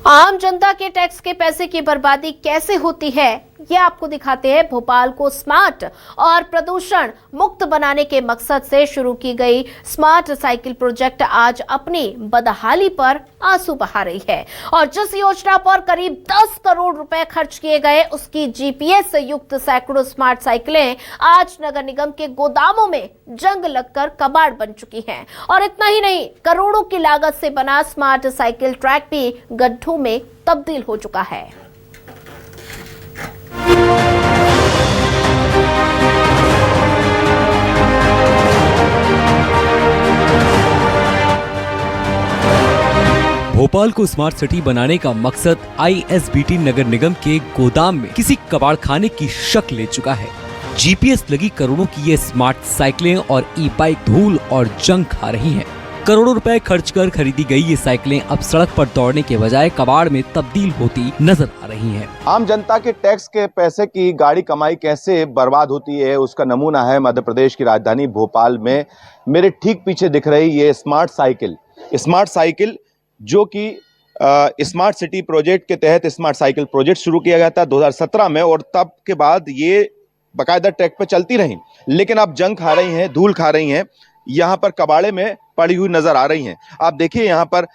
आम जनता के टैक्स के पैसे की बर्बादी कैसे होती है, ये आपको दिखाते हैं। भोपाल को स्मार्ट और प्रदूषण मुक्त बनाने के मकसद से शुरू की गई स्मार्ट साइकिल प्रोजेक्ट आज अपनी बदहाली पर आंसू बहा रही है और जिस योजना पर करीब 10 करोड़ रुपए खर्च किए गए, उसकी जीपीएस युक्त सैकड़ों स्मार्ट साइकिलें आज नगर निगम के गोदामों में जंग लगकर कबाड़ बन चुकी हैं। और इतना ही नहीं, करोड़ों की लागत से बना स्मार्ट साइकिल ट्रैक भी गड्ढों में तब्दील हो चुका है। भोपाल को स्मार्ट सिटी बनाने का मकसद आईएसबीटी नगर निगम के गोदाम में किसी कबाड़खाने की शक्ल ले चुका है। जीपीएस लगी करोड़ों की ये स्मार्ट साइकिलें और ई बाइक धूल और जंग खा रही हैं। करोड़ों रुपए खर्च कर खरीदी गई ये साइकिलें अब सड़क पर दौड़ने के बजाय कबाड़ में तब्दील होती नजर आ रही हैं। आम जनता के टैक्स के पैसे की गाड़ी कमाई कैसे बर्बाद होती है, उसका नमूना है मध्य प्रदेश की राजधानी भोपाल में मेरे ठीक पीछे दिख रही ये स्मार्ट साइकिल जो कि स्मार्ट सिटी प्रोजेक्ट के तहत स्मार्ट साइकिल प्रोजेक्ट शुरू किया गया था 2017 में और तब के बाद ये बाकायदा ट्रैक पर चलती रही, लेकिन अब जंग खा रही हैं, धूल खा रही हैं, यहाँ पर कबाड़े में पड़ी हुई नजर आ रही हैं। आप देखिए यहाँ पर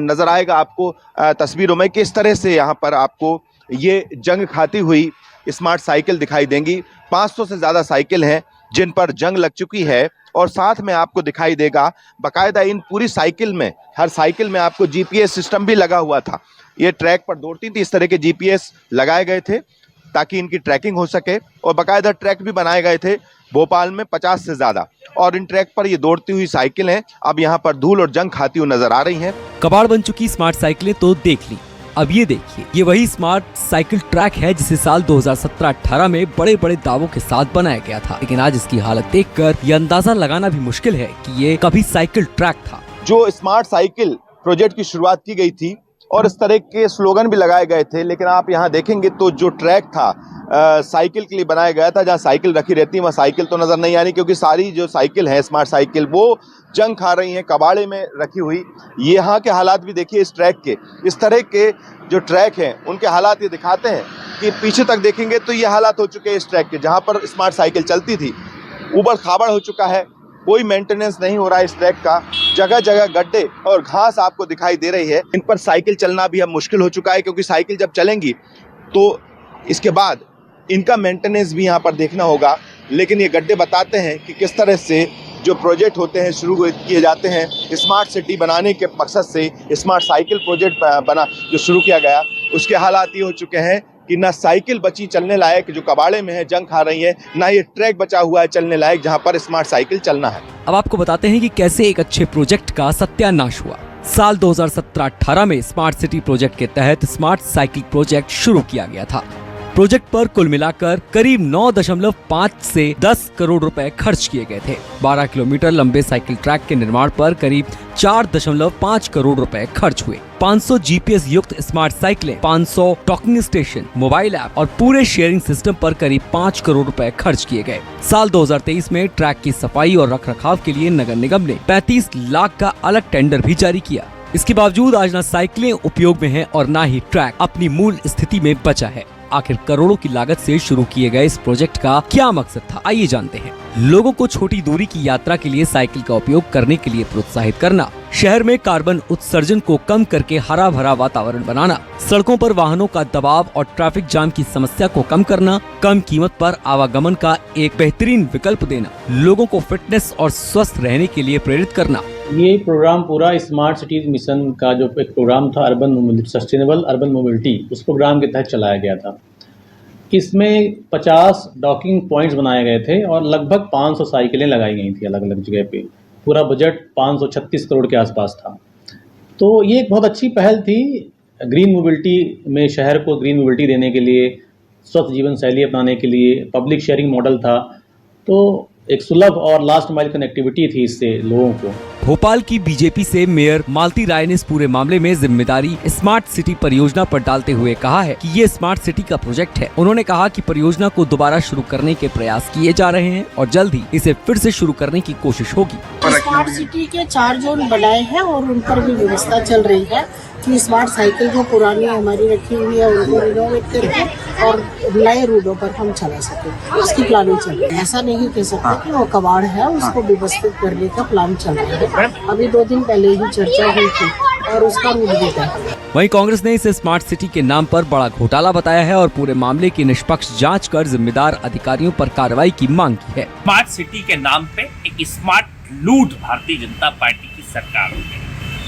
नजर आएगा आपको तस्वीरों में किस तरह से यहाँ पर आपको ये जंग खाती हुई स्मार्ट साइकिल दिखाई देंगी। 500 से ज़्यादा साइकिल हैं जिन पर जंग लग चुकी है और साथ में आपको दिखाई देगा बाकायदा इन पूरी साइकिल में, हर साइकिल में आपको जीपीएस सिस्टम भी लगा हुआ था। ये ट्रैक पर दौड़ती थी, इस तरह के जीपीएस लगाए गए थे ताकि इनकी ट्रैकिंग हो सके और बाकायदा ट्रैक भी बनाए गए थे भोपाल में 50 से ज़्यादा। और इन ट्रैक पर ये दौड़ती हुई साइकिलें अब यहाँ पर धूल और जंग खाती हुई नजर आ रही हैं। कबाड़ बन चुकी स्मार्ट साइकिलें तो देख ली, अब ये देखिए, ये वही स्मार्ट साइकिल ट्रैक है जिसे साल 2017-18 में बड़े बड़े दावों के साथ बनाया गया था, लेकिन आज इसकी हालत देखकर ये अंदाजा लगाना भी मुश्किल है कि ये कभी साइकिल ट्रैक था। जो स्मार्ट साइकिल प्रोजेक्ट की शुरुआत की गई थी और इस तरह के स्लोगन भी लगाए गए थे, लेकिन आप यहाँ देखेंगे तो जो ट्रैक था साइकिल के लिए बनाया गया था, जहाँ साइकिल रखी रहती है वहाँ साइकिल तो नजर नहीं आनी, क्योंकि सारी जो साइकिल है स्मार्ट साइकिल वो जंग खा रही हैं, कबाड़े में रखी हुई। यहाँ के हालात भी देखिए इस ट्रैक के, इस तरह के जो ट्रैक हैं उनके हालात ये दिखाते हैं कि पीछे तक देखेंगे तो ये हालात हो चुके हैं इस ट्रैक के। जहाँ पर स्मार्ट साइकिल चलती थी ऊबड़ खाबड़ हो चुका है, कोई मेंटेनेंस नहीं हो रहा है इस ट्रैक का, जगह जगह गड्ढे और घास आपको दिखाई दे रही है। इन पर साइकिल चलना भी अब मुश्किल हो चुका है, क्योंकि साइकिल जब चलेंगी तो इसके बाद इनका मेंटेनेंस भी यहाँ पर देखना होगा। लेकिन ये गड्ढे बताते हैं कि किस तरह से जो प्रोजेक्ट होते हैं शुरू किए जाते हैं स्मार्ट सिटी बनाने के मकसद से, स्मार्ट साइकिल प्रोजेक्ट बना जो शुरू किया गया, उसके हालात ये हो चुके हैं कि ना साइकिल बची चलने लायक जो कबाड़े में है जंग खा रही है, ना ये ट्रैक बचा हुआ है चलने लायक जहां पर स्मार्ट साइकिल चलना है। अब आपको बताते हैं कि कैसे एक अच्छे प्रोजेक्ट का सत्यानाश हुआ। साल 2017-18 में स्मार्ट सिटी प्रोजेक्ट के तहत स्मार्ट साइकिल प्रोजेक्ट शुरू किया गया था। प्रोजेक्ट पर कुल मिलाकर करीब 9.5 से 10 करोड़ रुपए खर्च किए गए थे। 12 किलोमीटर लंबे साइकिल ट्रैक के निर्माण पर करीब 4.5 करोड़ रुपए खर्च हुए। 500 जीपीएस युक्त स्मार्ट साइकिलें, 500 टॉकिंग स्टेशन, मोबाइल ऐप और पूरे शेयरिंग सिस्टम पर करीब 5 करोड़ रुपए खर्च किए गए। साल 2023 में ट्रैक की सफाई और रखरखाव के लिए नगर निगम ने 35 लाख का अलग टेंडर भी जारी किया। इसके बावजूद आज न साइकिलें उपयोग में हैं और न ही ट्रैक अपनी मूल स्थिति में बचा है। आखिर करोड़ों की लागत से शुरू किए गए इस प्रोजेक्ट का क्या मकसद था, आइए जानते हैं। लोगों को छोटी दूरी की यात्रा के लिए साइकिल का उपयोग करने के लिए प्रोत्साहित करना, शहर में कार्बन उत्सर्जन को कम करके हरा भरा वातावरण बनाना, सड़कों पर वाहनों का दबाव और ट्रैफिक जाम की समस्या को कम करना, कम कीमत पर आवागमन का एक बेहतरीन विकल्प देना, लोगों को फिटनेस और स्वस्थ रहने के लिए प्रेरित करना। ये प्रोग्राम पूरा स्मार्ट सिटीज मिशन का जो एक प्रोग्राम था सस्टेनेबल अर्बन मोबिलिटी, उस प्रोग्राम के तहत चलाया गया था। इसमें 50 डॉकिंग पॉइंट्स बनाए गए थे और लगभग 500 साइकिलें लगाई गई थी अलग अलग जगह पे। पूरा बजट 536 करोड़ के आसपास था। तो ये एक बहुत अच्छी पहल थी ग्रीन मोबिलिटी में, शहर को ग्रीन मोबिलिटी देने के लिए, स्वस्थ जीवन शैली अपनाने के लिए। पब्लिक शेयरिंग मॉडल था, तो एक सुलभ और लास्ट माइल कनेक्टिविटी थी इससे लोगों को। भोपाल की बीजेपी से मेयर मालती राय ने इस पूरे मामले में जिम्मेदारी स्मार्ट सिटी परियोजना पर डालते हुए कहा है कि ये स्मार्ट सिटी का प्रोजेक्ट है। उन्होंने कहा कि परियोजना को दोबारा शुरू करने के प्रयास किए जा रहे हैं और जल्द ही इसे फिर से शुरू करने की कोशिश होगी। स्मार्ट सिटी के 4 जोन बनाए हैं और उन पर भी व्यवस्था चल रही है इसकी स्मार्ट साइकिल जो पुरानी हमारी रखी हुई है उनको रिनोवेट करके और नए रूटों पर हम चला सके, इसकी प्लानिंग चल रही है। ऐसा नहीं कह सकते कि वो कबाड़ है, उसको व्यवस्थित करने का प्लान चल रहा है। अभी 2 दिन पहले ही चर्चा हुई थी और उसका रूट भी तय है। वहीं कांग्रेस ने इसे स्मार्ट सिटी के नाम पर बड़ा घोटाला बताया है और पूरे मामले की निष्पक्ष जांच कर जिम्मेदार अधिकारियों पर कार्रवाई की मांग की है। स्मार्ट सिटी के नाम पे एक स्मार्ट लूट भारतीय जनता पार्टी की सरकार हो गई।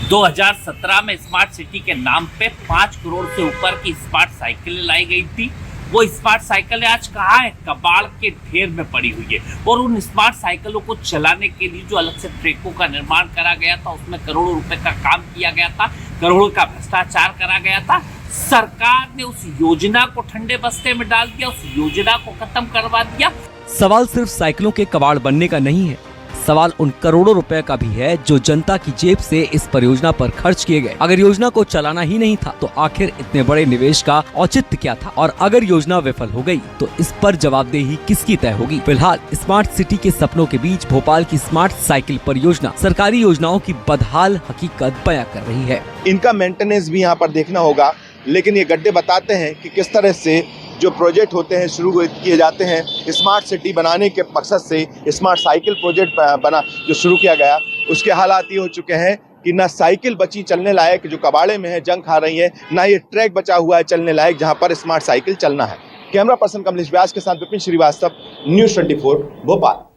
2017 में स्मार्ट सिटी के नाम पे 5 करोड़ से ऊपर की स्मार्ट साइकिलें लाई गई थी। वो स्मार्ट साइकिलें आज कहाँ है? कबाड़ के ढेर में पड़ी हुई है। और उन स्मार्ट साइकिलों को चलाने के लिए जो अलग से ट्रैकों का निर्माण करा गया था, उसमें करोड़ों रुपए का काम किया गया था, करोड़ों का भ्रष्टाचार करा गया था। सरकार ने उस योजना को ठंडे बस्ते में डाल दिया, उस योजना को खत्म करवा दिया। सवाल सिर्फ साइकिलों के कबाड़ बनने का नहीं है, सवाल उन करोड़ों रुपए का भी है जो जनता की जेब से इस परियोजना पर खर्च किए गए। अगर योजना को चलाना ही नहीं था तो आखिर इतने बड़े निवेश का औचित्य क्या था? और अगर योजना विफल हो गई तो इस पर जवाबदेही किसकी तय होगी? फिलहाल स्मार्ट सिटी के सपनों के बीच भोपाल की स्मार्ट साइकिल परियोजना सरकारी योजनाओं की बदहाल हकीकत बयां कर रही है। इनका मेंटेनेंस भी यहाँ पर देखना होगा, लेकिन ये गड्ढे बताते हैं कि किस तरह से जो प्रोजेक्ट होते हैं शुरू किए जाते हैं स्मार्ट सिटी बनाने के मकसद से। स्मार्ट साइकिल प्रोजेक्ट बना जो शुरू किया गया, उसके हालात ये हो चुके हैं कि ना साइकिल बची चलने लायक जो कबाड़े में है, जंग खा रही है, ना ये ट्रैक बचा हुआ है चलने लायक जहां पर स्मार्ट साइकिल चलना है। कैमरा पर्सन कमलेश व्यास के साथ विपिन श्रीवास्तव, न्यूज़ 24 भोपाल।